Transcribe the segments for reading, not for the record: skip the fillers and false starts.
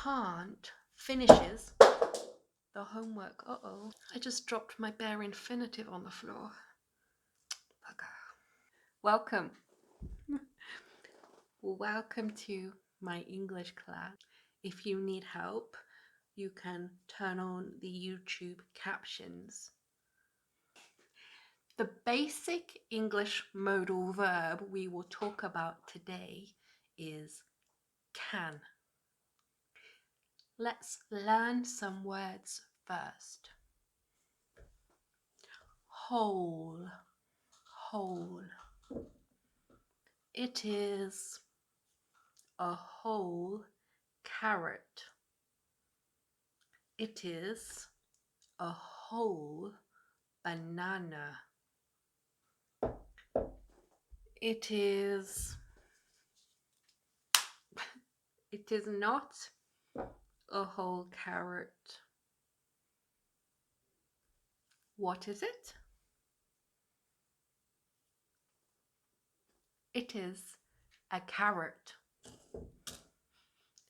can't finishes the homework. Uh-oh. I just dropped my bare infinitive on the floor. Bugger. Welcome. Welcome to my English class. If you need help, you can turn on the YouTube captions. The basic English modal verb we will talk about today is can. Let's learn some words first. Whole, whole. It is a whole carrot. It is a whole banana. It is not a whole carrot. What is it? It is a carrot.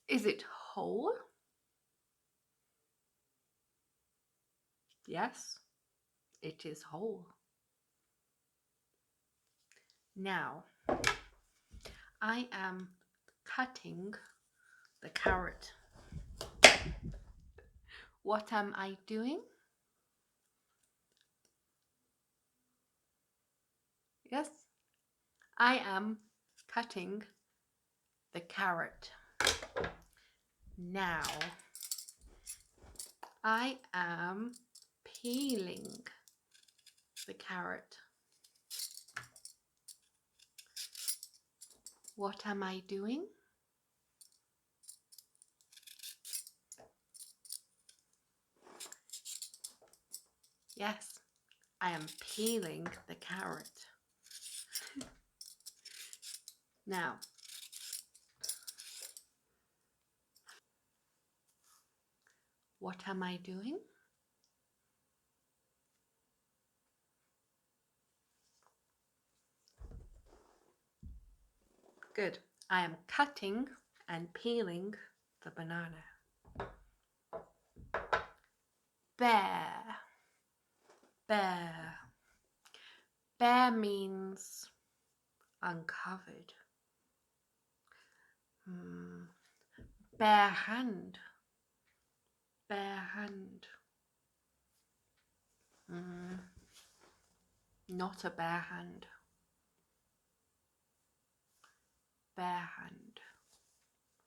Is it whole? Yes, it is whole. Now, I am cutting the carrot. What am I doing? Yes, I am cutting the carrot. Now, I am peeling the carrot. What am I doing? Yes, I am peeling the carrot. Now, what am I doing? Good. I am cutting and peeling the banana. Bare, bare. Bare means uncovered. Bare hand, bare hand. Not a bare hand. Bare hand,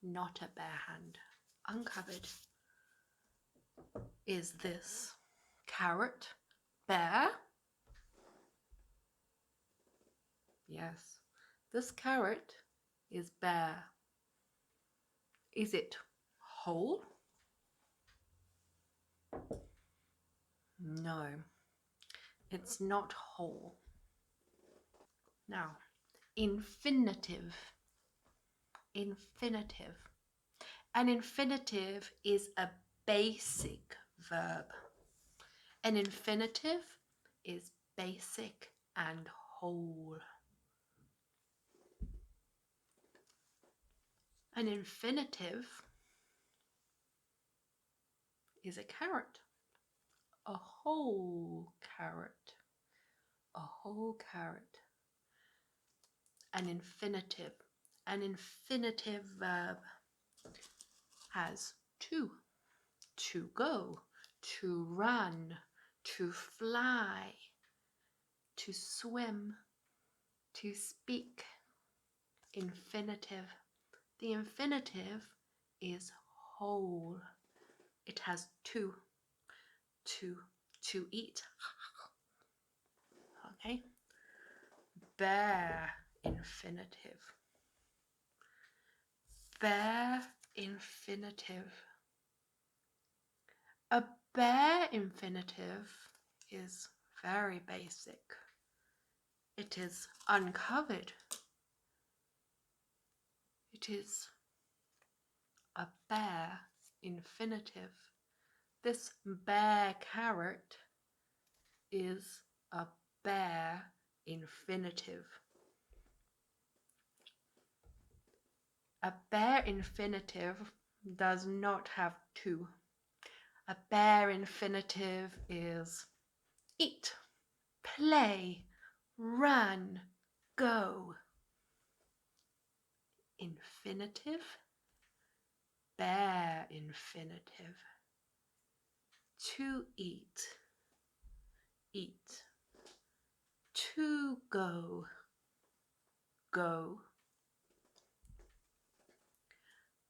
not a bare hand. Uncovered. Is this carrot bare? Yes, this carrot is bare. Is it whole? No, it's not whole. Now, infinitive. Infinitive. An infinitive is a basic verb. An infinitive is basic and whole. An infinitive is a carrot. A whole carrot. A whole carrot. An infinitive. An infinitive verb has to go, to run, to fly, to swim, to speak. Infinitive. The infinitive is whole. It has to eat. Okay. Bare infinitive. Bare infinitive. A bare infinitive is very basic. It is uncovered. It is a bare infinitive. This bare carrot is a bare infinitive. A bare infinitive does not have to. A bare infinitive is eat, play, run, go. Infinitive, bare infinitive. To eat, eat. To go, go.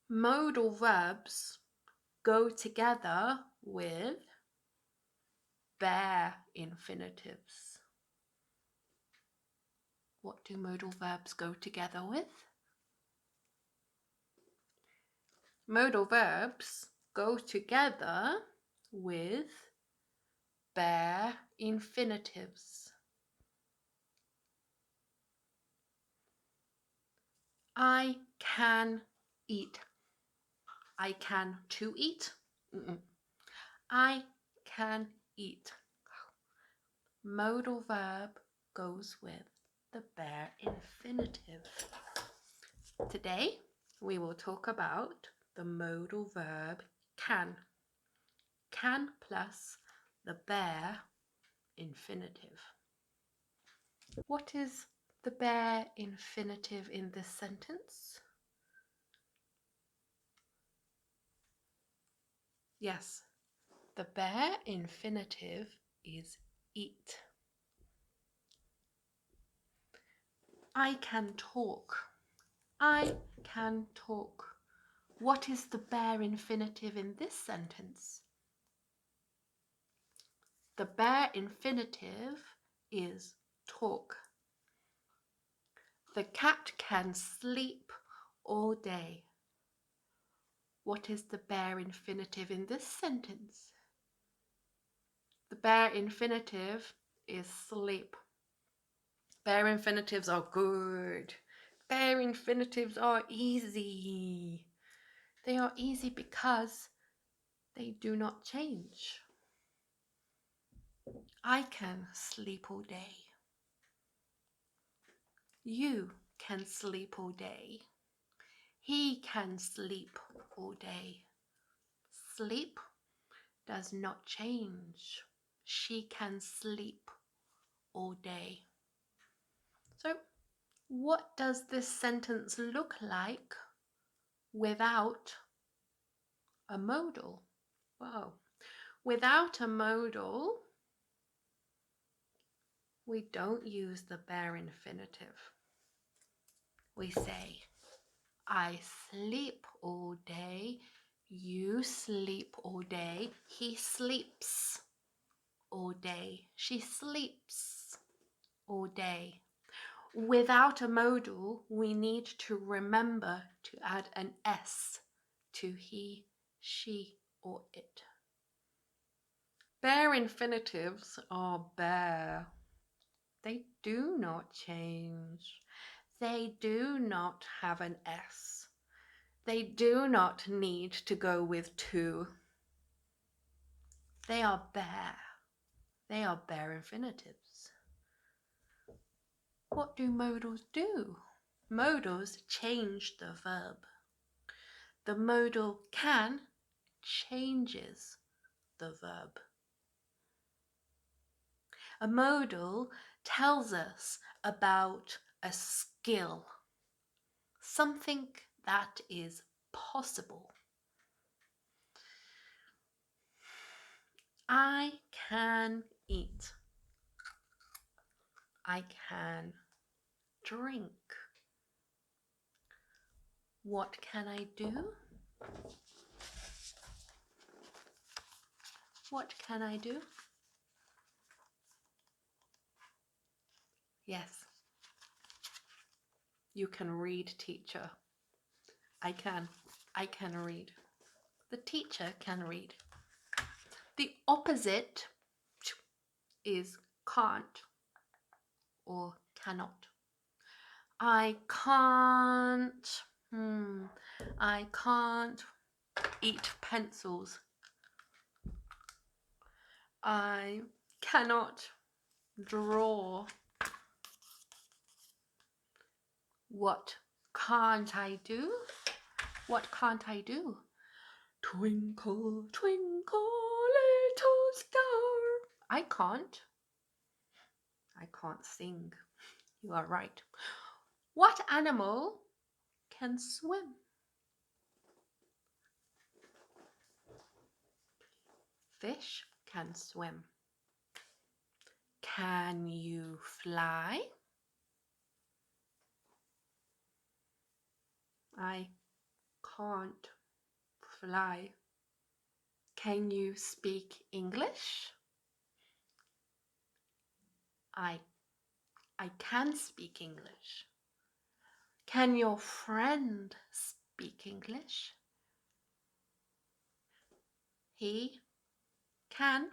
Modal verbs go together with bare infinitives. What do modal verbs go together with? Modal verbs go together with bare infinitives. I can eat. I can to eat. I can eat. Modal verb goes with the bare infinitive. Today we will talk about the modal verb can. Can plus the bare infinitive. What is the bare infinitive in this sentence? Yes, the bare infinitive is eat. I can talk. I can talk. What is the bare infinitive in this sentence? The bare infinitive is talk. The cat can sleep all day. What is the bare infinitive in this sentence? The bare infinitive is sleep. Bare infinitives are good. Bare infinitives are easy. They are easy because they do not change. I can sleep all day. You can sleep all day. He can sleep all day. Sleep does not change. She can sleep all day. So, what does this sentence look like without a modal? Wow. Without a modal, we don't use the bare infinitive. We say, I sleep all day, you sleep all day, he sleeps all day, she sleeps all day. Without a modal, we need to remember to add an S to he, she, or it. Bare infinitives are bare. They do not change. They do not have an S. They do not need to go with to. They are bare. They are bare infinitives. What do modals do? Modals change the verb. The modal can changes the verb. A modal tells us about a skill, something that is possible. I can eat. I can drink. What can I do? What can I do? Yes. You can read, teacher. I can read. The teacher can read. The opposite is can't or cannot. I can't eat pencils. I cannot draw. What can't I do? What can't I do? Twinkle, twinkle, little star. I can't sing. You are right. What animal can swim? Fish can swim. Can you fly? I can't fly. Can you speak English? I can speak English. Can your friend speak English? He can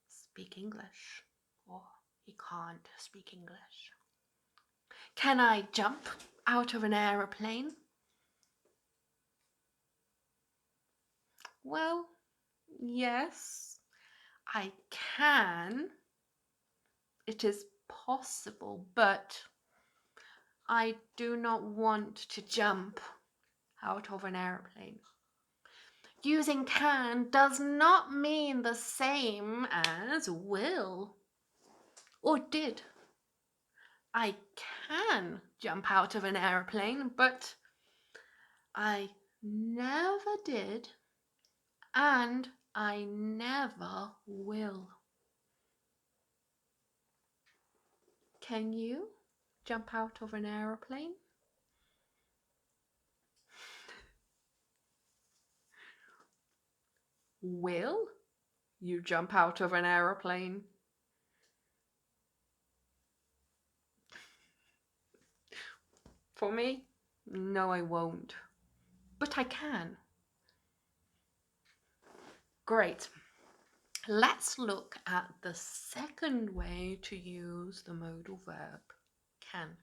speak English, or he can't speak English. Can I jump out of an aeroplane? Well, yes, I can. It is possible, but I do not want to jump out of an aeroplane. Using can does not mean the same as will or did. I can jump out of an aeroplane, but I never did and I never will. Can you jump out of an aeroplane? Will you jump out of an aeroplane? For me, no, I won't. But I can. Great. Let's look at the second way to use the modal verb can.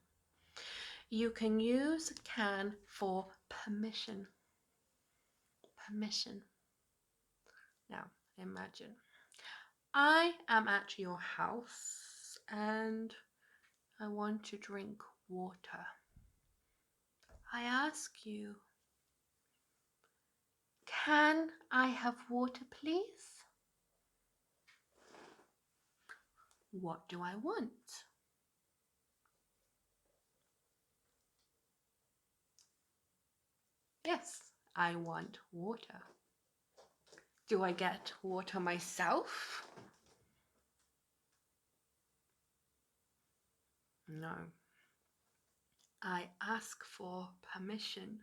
You can use can for permission. Permission. Now, imagine I am at your house and I want to drink water. I ask you, can I have water, please? What do I want? Yes, I want water. Do I get water myself? No. I ask for permission.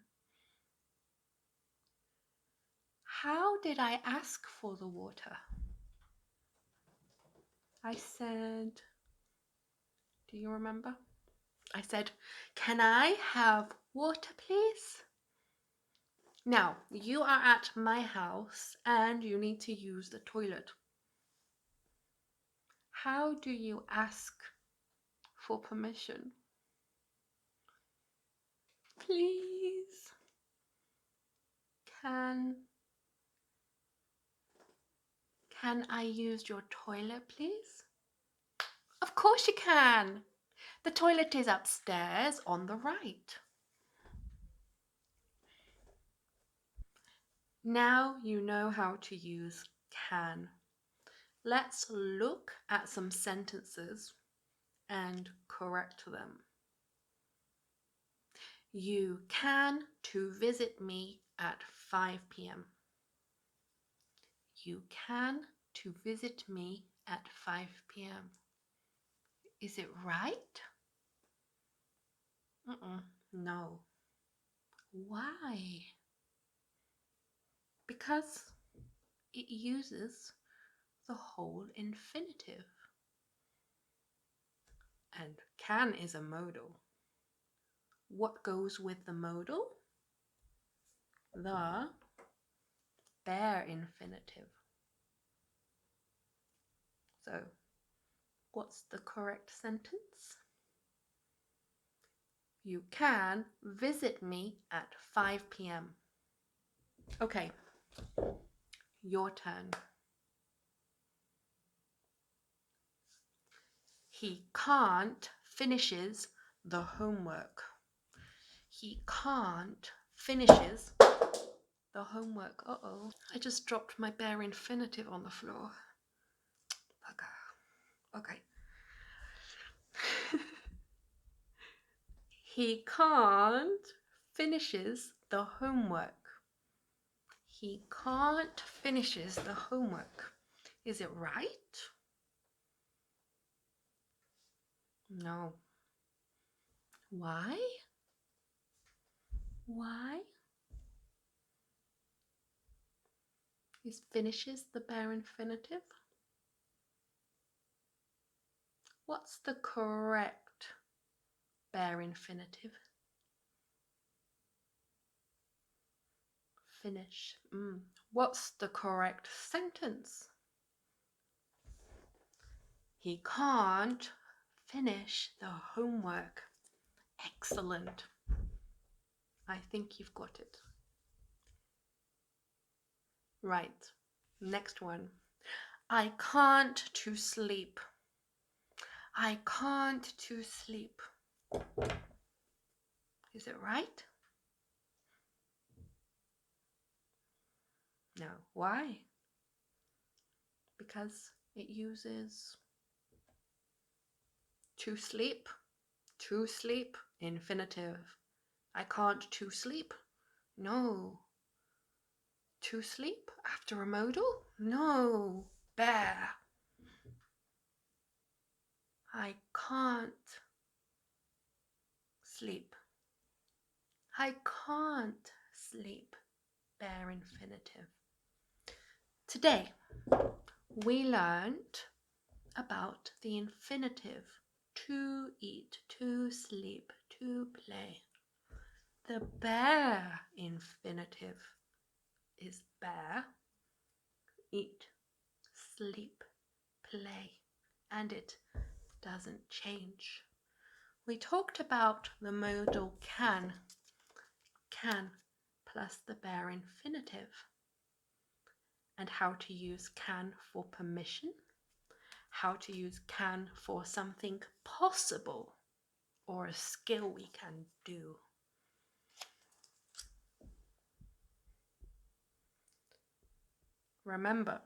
How did I ask for the water? I said, do you remember? I said, can I have water, please? Now, you are at my house and you need to use the toilet. How do you ask for permission? Please, can I use your toilet, please? Of course you can. The toilet is upstairs on the right. Now you know how to use can. Let's look at some sentences and correct them. You can to visit me at 5 p.m. You can to visit me at 5 p.m. Is it right? No. Why? Because it uses the whole infinitive. And can is a modal. What goes with the modal? The bare infinitive. So, what's the correct sentence? You can visit me at 5 p.m. Okay, your turn. He can't finishes the homework. He can't finishes the homework. Uh-oh. I just dropped my bare infinitive on the floor. Bugger. Okay. He can't finishes the homework. He can't finishes the homework. Is it right? No. Why? Why? Is finishes the bare infinitive? What's the correct bare infinitive? Finish. What's the correct sentence? He can't finish the homework. Excellent. I think you've got it. Right. Next one. I can't to sleep. I can't to sleep. Is it right? No. Why? Because it uses to sleep, infinitive. I can't to sleep. No. To sleep after a modal? No. Bear. I can't sleep. I can't sleep. Bare infinitive. Today, we learned about the infinitive to eat, to sleep, to play. The bare infinitive is bear, eat, sleep, play, and it doesn't change. We talked about the modal can plus the bare infinitive, and how to use can for permission, how to use can for something possible or a skill we can do. Remember,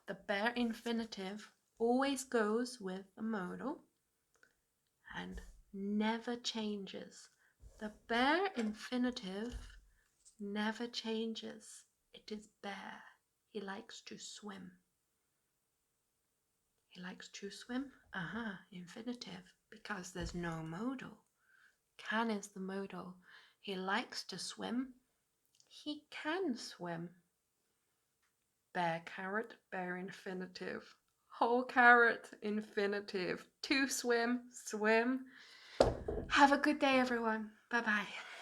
the bare infinitive always goes with the modal and never changes. The bare infinitive never changes. It is bear. He likes to swim. He likes to swim? Infinitive, because there's no modal. Can is the modal. He likes to swim. He can swim. Bear carrot, bare infinitive. Whole carrot, infinitive. To swim, swim. Have a good day, everyone. Bye-bye.